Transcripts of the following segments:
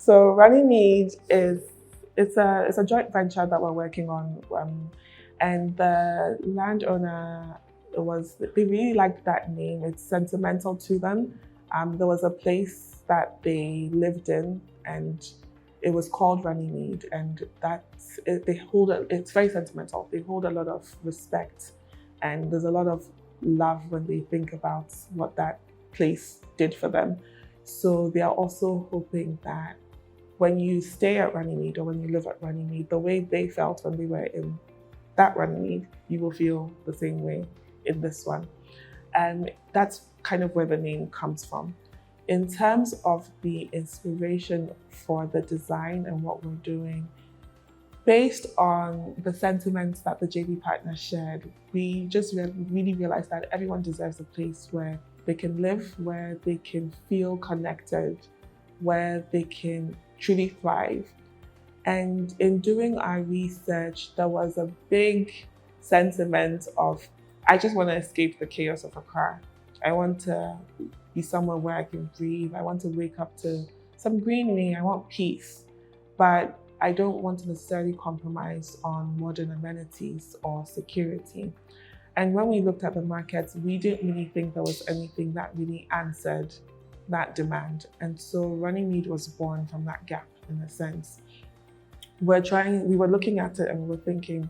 So Runnymede it's a joint venture that we're working on, and the landowner they really liked that name. It's sentimental to them. There was a place that they lived in, and it was called Runnymede, and it's very sentimental. They hold a lot of respect, and there's a lot of love when they think about what that place did for them. So they are also hoping that when you stay at Runnymede or when you live at Runnymede, the way they felt when they were in that Runnymede, you will feel the same way in this one. And that's kind of where the name comes from. In terms of the inspiration for the design and what we're doing, based on the sentiments that the JV partners shared, we just really realized that everyone deserves a place where they can live, where they can feel connected, where they can truly thrive. And in doing our research, there was a big sentiment of, I just want to escape the chaos of Accra. I want to be somewhere where I can breathe. I want to wake up to some greenery. I want peace. But I don't want to necessarily compromise on modern amenities or security. And when we looked at the markets, we didn't really think there was anything that really answered that demand. And so Runnymede was born from that gap, in a sense. We were looking at it and we were thinking,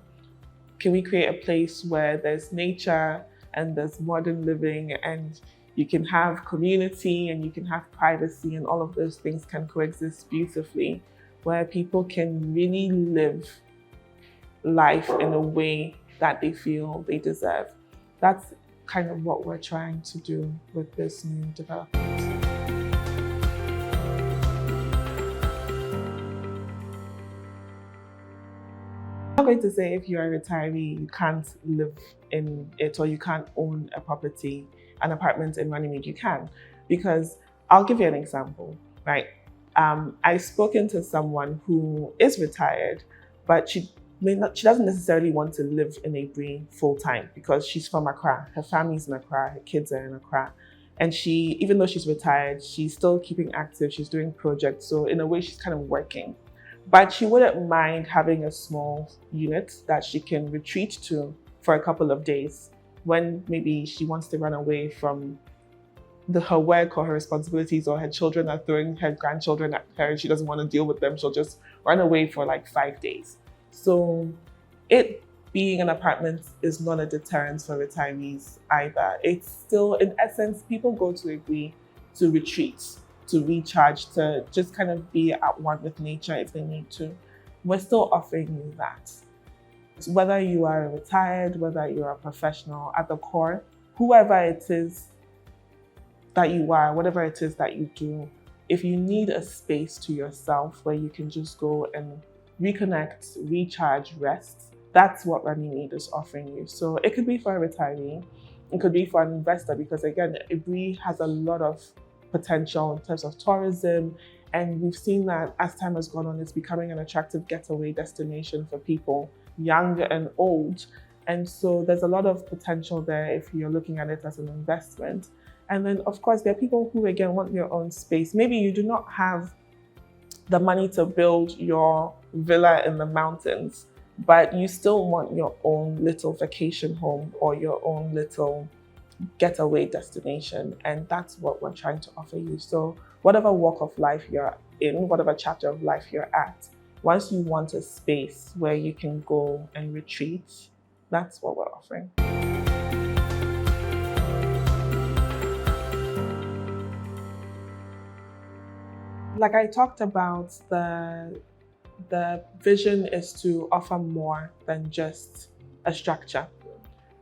can we create a place where there's nature and there's modern living, and you can have community and you can have privacy, and all of those things can coexist beautifully, where people can really live life in a way that they feel they deserve. That's kind of what we're trying to do with this new development. I'm not going to say if you're a retiree, you can't live in it or you can't own a property, an apartment in Runnymede. You can, because I'll give you an example, right? I've spoken to someone who is retired, but she doesn't necessarily want to live in Aburi full time because she's from Accra. Her family's in Accra, her kids are in Accra. And even though she's retired, she's still keeping active, she's doing projects. So in a way, she's kind of working. But she wouldn't mind having a small unit that she can retreat to for a couple of days when maybe she wants to run away from her work or her responsibilities, or her children are throwing her grandchildren at her and she doesn't want to deal with them. She'll just run away for like 5 days. So it being an apartment is not a deterrent for retirees either. It's still, in essence, people go to Aburi to retreat, to recharge, to just kind of be at one with nature if they need to. We're still offering you that. Whether you are retired, whether you're a professional, at the core, whoever it is that you are, whatever it is that you do, if you need a space to yourself where you can just go and reconnect, recharge, rest, that's what Runnymede is offering you. So it could be for a retiree, it could be for an investor, because again, Aburi has a lot of potential in terms of tourism, and we've seen that as time has gone on, it's becoming an attractive getaway destination for people, young and old. And so there's a lot of potential there if you're looking at it as an investment. And then of course, there are people who again want their own space. Maybe you do not have the money to build your villa in the mountains, but you still want your own little vacation home or your own little getaway destination, and that's what we're trying to offer you. So whatever walk of life you're in, whatever chapter of life you're at, once you want a space where you can go and retreat, that's what we're offering. Like I talked about, the vision is to offer more than just a structure,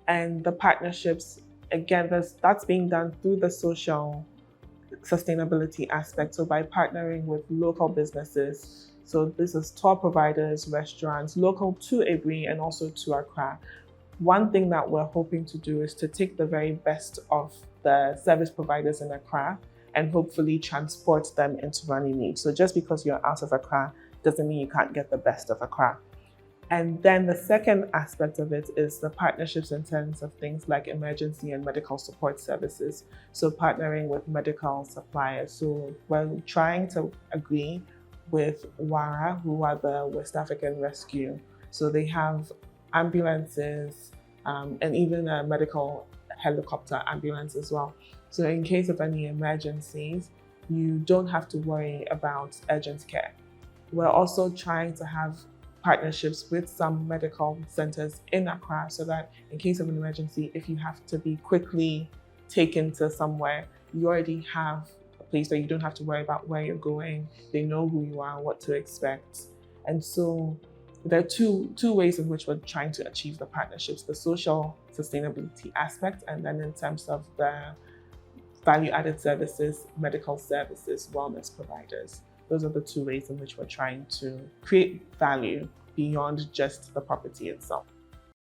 and the partnerships, again, that's being done through the social sustainability aspect. So by partnering with local businesses, so this is tour providers, restaurants, local to Aburi and also to Accra. One thing that we're hoping to do is to take the very best of the service providers in Accra and hopefully transport them into Runnymede. So just because you're out of Accra doesn't mean you can't get the best of Accra. And then the second aspect of it is the partnerships in terms of things like emergency and medical support services. So partnering with medical suppliers. So we're trying to agree with WARA, who are the West African Rescue. So they have ambulances and even a medical helicopter ambulance as well. So in case of any emergencies, you don't have to worry about urgent care. We're also trying to have partnerships with some medical centers in Accra so that in case of an emergency, if you have to be quickly taken to somewhere, you already have a place where you don't have to worry about where you're going. They know who you are, what to expect. And so there are two ways in which we're trying to achieve the partnerships: the social sustainability aspect, and then in terms of the value-added services, medical services, wellness providers. Those are the two ways in which we're trying to create value beyond just the property itself.